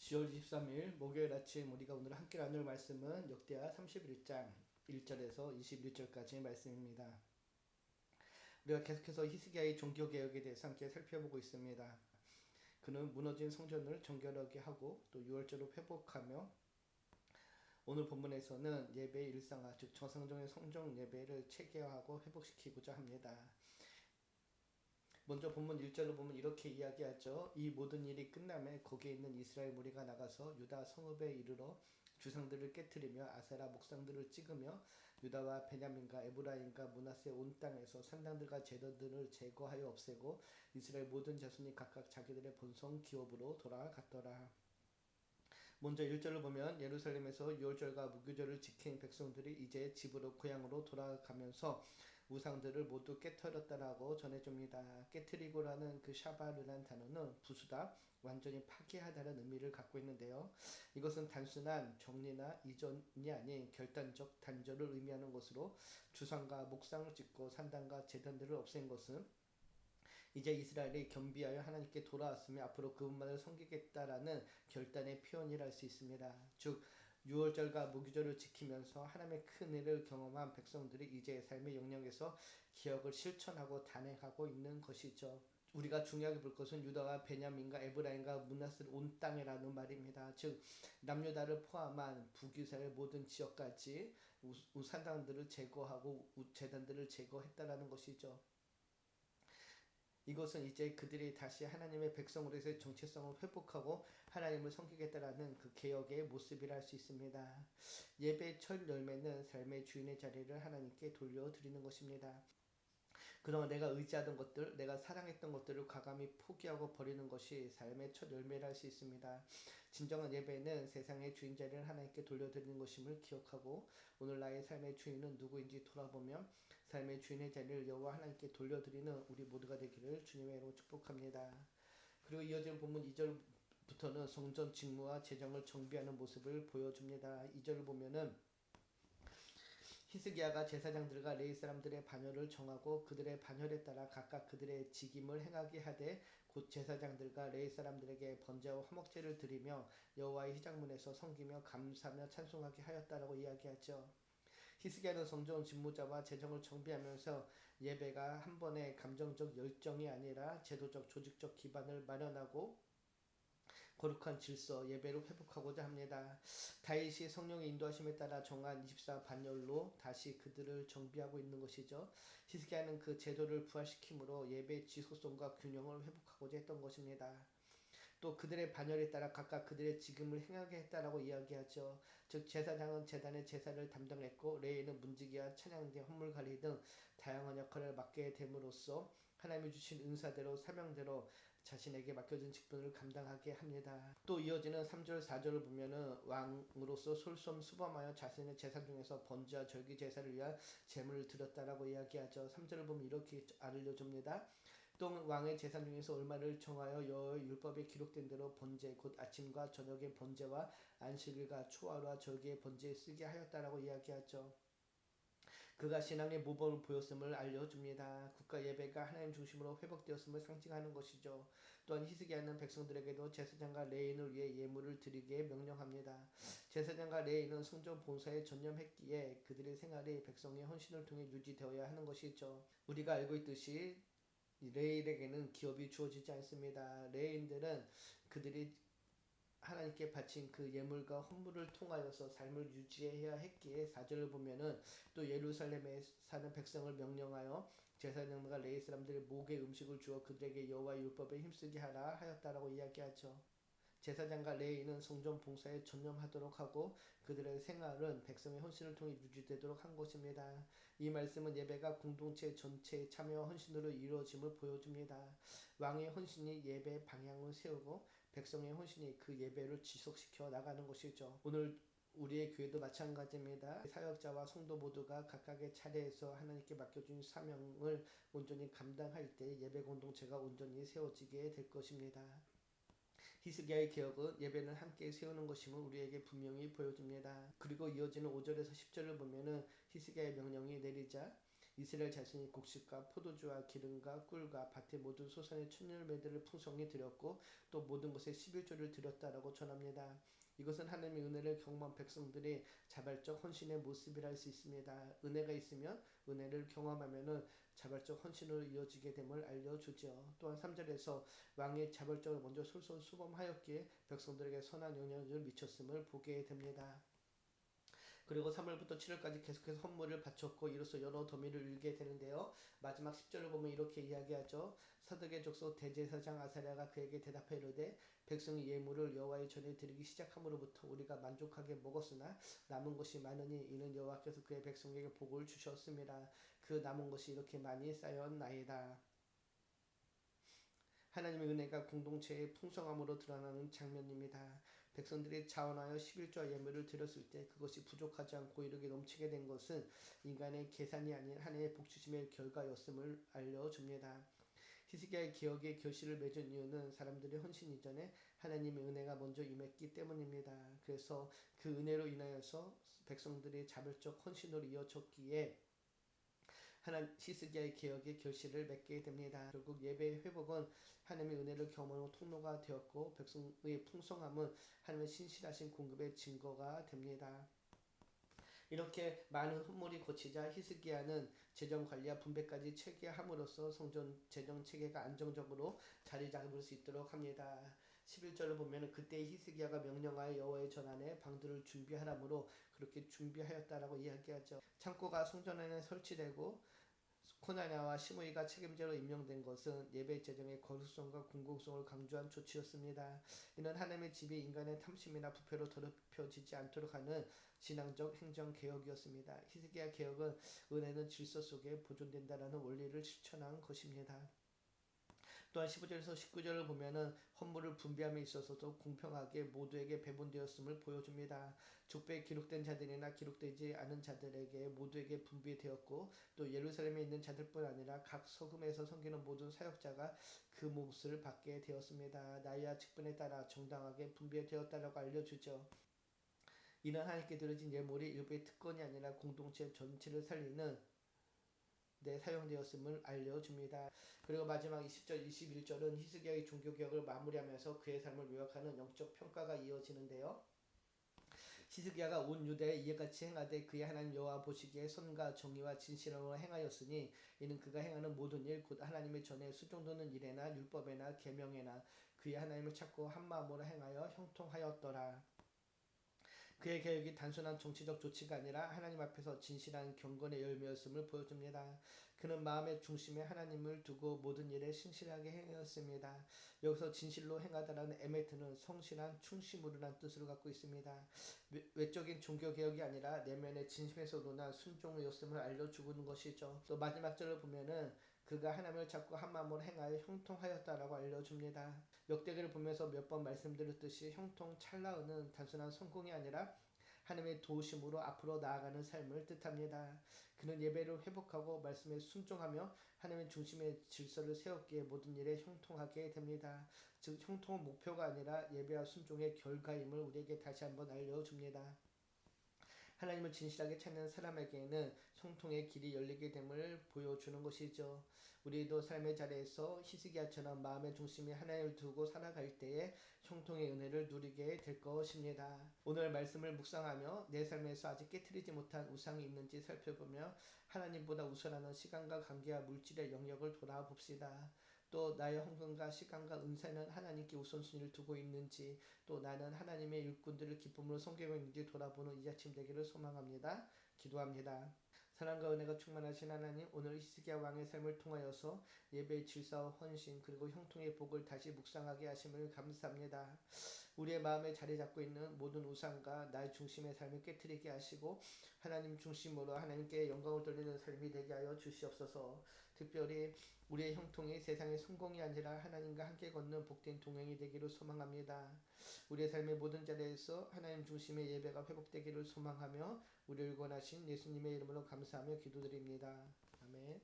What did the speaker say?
10월 23일 목요일 아침 우리가 오늘 함께 나눌 말씀은 역대하 31장 1절에서 21절까지의 말씀입니다. 우리가 계속해서 히스기야의 종교개혁에 대해서 함께 살펴보고 있습니다. 그는 무너진 성전을 정결하게 하고 또 유월절로 회복하며 오늘 본문에서는 예배의 일상화 즉 정상적인 성전 예배를 체계화하고 회복시키고자 합니다. 먼저 본문 1절로 보면 이렇게 이야기하죠. 이 모든 일이 끝남에 거기에 있는 이스라엘 무리가 나가서 유다 성읍에 이르러 주상들을 깨뜨리며 아세라 목상들을 찍으며 유다와 베냐민과 에브라임과 므낫세 온 땅에서 산당들과 제단들을 제거하여 없애고 이스라엘 모든 자손이 각각 자기들의 본성 기업으로 돌아갔더라. 먼저 1절을 보면 예루살렘에서 유월절과 무교절을 지킨 백성들이 이제 집으로 고향으로 돌아가면서 우상들을 모두 깨뜨렸다라고 전해줍니다. 깨뜨리고라는 그 샤바르란 단어는 부수다, 완전히 파괴하다는 의미를 갖고 있는데요. 이것은 단순한 정리나 이전이 아닌 결단적 단절을 의미하는 것으로 주상과 목상을 짓고 산당과 제단들을 없앤 것은 이제 이스라엘이 겸비하여 하나님께 돌아왔으며 앞으로 그분만을 섬기겠다라는 결단의 표현이라 할 수 있습니다. 즉 유월절과 무교절을 지키면서 하나님의 큰 일을 경험한 백성들이 이제 삶의 영역에서 기억을 실천하고 단행하고 있는 것이죠. 우리가 중요하게 볼 것은 유다와 베냐민과 에브라임과 므낫세 온 땅이라는 말입니다. 즉 남유다를 포함한 북이스라엘 모든 지역까지 우산당들을 제거하고 제단들을 제거했다라는 것이죠. 이것은 이제 그들이 다시 하나님의 백성으로서의 정체성을 회복하고 하나님을 섬기겠다라는 그 개혁의 모습이라 할 수 있습니다. 예배의 첫 열매는 삶의 주인의 자리를 하나님께 돌려드리는 것입니다. 그동안 내가 의지하던 것들, 내가 사랑했던 것들을 과감히 포기하고 버리는 것이 삶의 첫 열매라 할 수 있습니다. 진정한 예배는 세상의 주인 자리를 하나님께 돌려드리는 것임을 기억하고 오늘 나의 삶의 주인은 누구인지 돌아보며 삶의 주인의 자리를 여호와 하나님께 돌려드리는 우리 모두가 되기를 주님의 이름으로 축복합니다. 그리고 이어지는 본문 2절부터는 성전 직무와 재정을 정비하는 모습을 보여줍니다. 2절을 보면은 히스기야가 제사장들과 레위 사람들의 반열을 정하고 그들의 반열에 따라 각각 그들의 직임을 행하게 하되 곧 제사장들과 레위 사람들에게 번제와 화목제를 드리며 여호와의 휘장문에서 섬기며 감사하며 찬송하게 하였다라고 이야기하죠. 히스기야는 성전 직무자와 재정을 정비하면서 예배가 한 번의 감정적 열정이 아니라 제도적 조직적 기반을 마련하고 거룩한 질서, 예배를 회복하고자 합니다. 다윗이 성령의 인도하심에 따라 정한 24 반열로 다시 그들을 정비하고 있는 것이죠. 히스기야는 그 제도를 부활시킴으로 예배의 지속성과 균형을 회복하고자 했던 것입니다. 또 그들의 반열에 따라 각각 그들의 직임을 행하게 했다라고 이야기하죠. 즉 제사장은 제단의 제사를 담당했고 레위는 문지기와 찬양대, 헌물관리 등 다양한 역할을 맡게 됨으로써 하나님이 주신 은사대로 사명대로 자신에게 맡겨진 직분을 감당하게 합니다. 또 이어지는 3절 4절을 보면은 왕으로서 솔선수범하여 자신의 재산 중에서 번제와 절기 제사를 위한 제물을 드렸다라고 이야기하죠. 3절을 보면 이렇게 알려줍니다. 또 왕의 재산 중에서 얼마를 정하여 여호와의 율법에 기록된 대로 번제 곧 아침과 저녁의 번제와 안식일과 초하루와 절기의 번제에 쓰게 하였다라고 이야기하죠. 그가 신앙의 모범을 보였음을 알려줍니다. 국가 예배가 하나님 중심으로 회복되었음을 상징하는 것이죠. 또한 히스기야는 백성들에게도 제사장과 레위인을 위해 예물을 드리게 명령합니다. 제사장과 레위인은 성전 봉사에 전념했기에 그들의 생활이 백성의 헌신을 통해 유지되어야 하는 것이죠. 우리가 알고 있듯이 레위인에게는 기업이 주어지지 않습니다. 레위인들은 그들이 하나님께 바친 그 예물과 헌물을 통하여서 삶을 유지해야 했기에 4절을 보면은 또 예루살렘에 사는 백성을 명령하여 제사장과 레위 사람들의 목에 음식을 주어 그들에게 여호와의 율법에 힘쓰게 하라 하였다라고 이야기하죠. 제사장과 레위인은 성전 봉사에 전념하도록 하고 그들의 생활은 백성의 헌신을 통해 유지되도록 한 것입니다. 이 말씀은 예배가 공동체 전체의 참여와 헌신으로 이루어짐을 보여줍니다. 왕의 헌신이 예배의 방향을 세우고 백성의 헌신이 그 예배를 지속시켜 나가는 것이죠. 오늘 우리의 교회도 마찬가지입니다. 사역자와 성도 모두가 각각의 차례에서 하나님께 맡겨준 사명을 온전히 감당할 때 예배 공동체가 온전히 세워지게 될 것입니다. 히스기야의 개혁은 예배는 함께 세우는 것임을 우리에게 분명히 보여줍니다. 그리고 이어지는 5절에서 10절을 보면은 히스기야의 명령이 내리자 이스라엘 자신이 곡식과 포도주와 기름과 꿀과 밭의 모든 소산의 천열매들을 풍성히 드렸고 또 모든 것에 11조를 드렸다라고 전합니다. 이것은 하나님의 은혜를 경험한 백성들이 자발적 헌신의 모습이라 할 수 있습니다. 은혜가 있으면 은혜를 경험하면은 자발적 헌신으로 이어지게 됨을 알려주죠. 또한 3절에서 왕이 자발적으로 먼저 솔선수범하였기에 백성들에게 선한 영향을 미쳤음을 보게 됩니다. 그리고 3월부터 7월까지 계속해서 헌물을 바쳤고 이로써 여러 더미를 일게 되는데요. 마지막 10절을 보면 이렇게 이야기하죠. 사독의 족속 대제사장 아사랴가 그에게 대답하여 이르되 백성이 예물을 여호와의 전에 드리기 시작함으로부터 우리가 만족하게 먹었으나 남은 것이 많으니 이는 여호와께서 그의 백성에게 복을 주셨습니다. 그 남은 것이 이렇게 많이 쌓였나이다. 하나님의 은혜가 공동체의 풍성함으로 드러나는 장면입니다. 백성들이 자원하여 11조와 예물을 드렸을 때 그것이 부족하지 않고 이르게 넘치게 된 것은 인간의 계산이 아닌 하나님의 복주심의 결과였음을 알려줍니다. 히스기야의 개혁의 결실을 맺은 이유는 사람들의 헌신 이전에 하나님의 은혜가 먼저 임했기 때문입니다. 그래서 그 은혜로 인하여서 백성들이 자발적 헌신으로 이어졌기에 히스기야의 개혁의 결실을 맺게 됩니다. 결국 예배의 회복은 하나님의 은혜를 경험하는 통로가 되었고 백성의 풍성함은 하나님의 신실하신 공급의 증거가 됩니다. 이렇게 많은 헌물이 거치자 히스기야는 재정 관리와 분배까지 체계함으로써 성전 재정 체계가 안정적으로 자리 잡을 수 있도록 합니다. 11절을 보면 그때 히스기야가 명령하여 여호와의 전안에 방들을 준비하라므로 그렇게 준비하였다라고 이야기하죠. 창고가 성전 안에 설치되고 코나냐와 시므이가 책임자로 임명된 것은 예배 재정의 거룩성과 공공성을 강조한 조치였습니다. 이는 하나님의 집이 인간의 탐심이나 부패로 더럽혀지지 않도록 하는 신앙적 행정 개혁이었습니다. 히스기야 개혁은 은혜는 질서 속에 보존된다라는 원리를 실천한 것입니다. 또한 15절에서 19절을 보면은 헌물을 분배함에 있어서도 공평하게 모두에게 배분되었음을 보여줍니다. 족배에 기록된 자들이나 기록되지 않은 자들에게 모두에게 분배되었고 또 예루살렘에 있는 자들뿐 아니라 각 서금에서 섬기는 모든 사역자가 그 몫을 받게 되었습니다. 나이와 직분에 따라 정당하게 분배되었다라고 알려주죠. 이는 하나님께 드려진 예물이 일부의 특권이 아니라 공동체 전체를 살리는 데 사용되었음을 알려줍니다. 그리고 마지막 20절, 21절은 히스기야의 종교개혁을 마무리하면서 그의 삶을 요약하는 영적 평가가 이어지는데요. 히스기야가 온 유대에 이같이 행하되 그의 하나님 여호와 보시기에 선과 정의와 진실함으로 행하였으니 이는 그가 행하는 모든 일 곧 하나님의 전에 수종도는 일에나 율법에나 계명에나 그의 하나님을 찾고 한 마음으로 행하여 형통하였더라. 그의 개혁이 단순한 정치적 조치가 아니라 하나님 앞에서 진실한 경건의 열매였음을 보여줍니다. 그는 마음의 중심에 하나님을 두고 모든 일에 신실하게 행하였습니다. 여기서 진실로 행하다라는 에메트는 성실한 충심으로란 뜻을 갖고 있습니다. 외적인 종교개혁이 아니라 내면의 진심에서 논한 순종이었음을 알려주는 것이죠. 또 마지막 절을 보면은 그가 하나님을 찾고 한 마음으로 행하여 형통하였다라고 알려줍니다. 역대기를 보면서 몇 번 말씀드렸듯이 형통 찰나은은 단순한 성공이 아니라 하나님의 도우심으로 앞으로 나아가는 삶을 뜻합니다. 그는 예배를 회복하고 말씀에 순종하며 하나님의 중심의 질서를 세웠기에 모든 일에 형통하게 됩니다. 즉 형통은 목표가 아니라 예배와 순종의 결과임을 우리에게 다시 한번 알려줍니다. 하나님을 진실하게 찾는 사람에게는 형통의 길이 열리게 됨을 보여주는 것이죠. 우리도 삶의 자리에서 히스기야처럼 마음의 중심에 하나님을 두고 살아갈 때에 형통의 은혜를 누리게 될 것입니다. 오늘 말씀을 묵상하며 내 삶에서 아직 깨트리지 못한 우상이 있는지 살펴보며 하나님보다 우선하는 시간과 관계와 물질의 영역을 돌아봅시다. 또 나의 헌금과 시간과 은사는 하나님께 우선순위를 두고 있는지 또 나는 하나님의 일꾼들을 기쁨으로 섬기고 있는지 돌아보는 이 아침 되기를 소망합니다. 기도합니다. 사랑과 은혜가 충만하신 하나님, 오늘 히스기야 왕의 삶을 통하여서 예배의 질서와 헌신 그리고 형통의 복을 다시 묵상하게 하심을 감사합니다. 우리의 마음에 자리 잡고 있는 모든 우상과 나의 중심의 삶을 깨트리게 하시고 하나님 중심으로 하나님께 영광을 돌리는 삶이 되게 하여 주시옵소서. 특별히 우리의 형통이 세상의 성공이 아니라 하나님과 함께 걷는 복된 동행이 되기를 소망합니다. 우리의 삶의 모든 자리에서 하나님 중심의 예배가 회복되기를 소망하며 우리를 권하신 예수님의 이름으로 감사하며 기도드립니다. 아멘.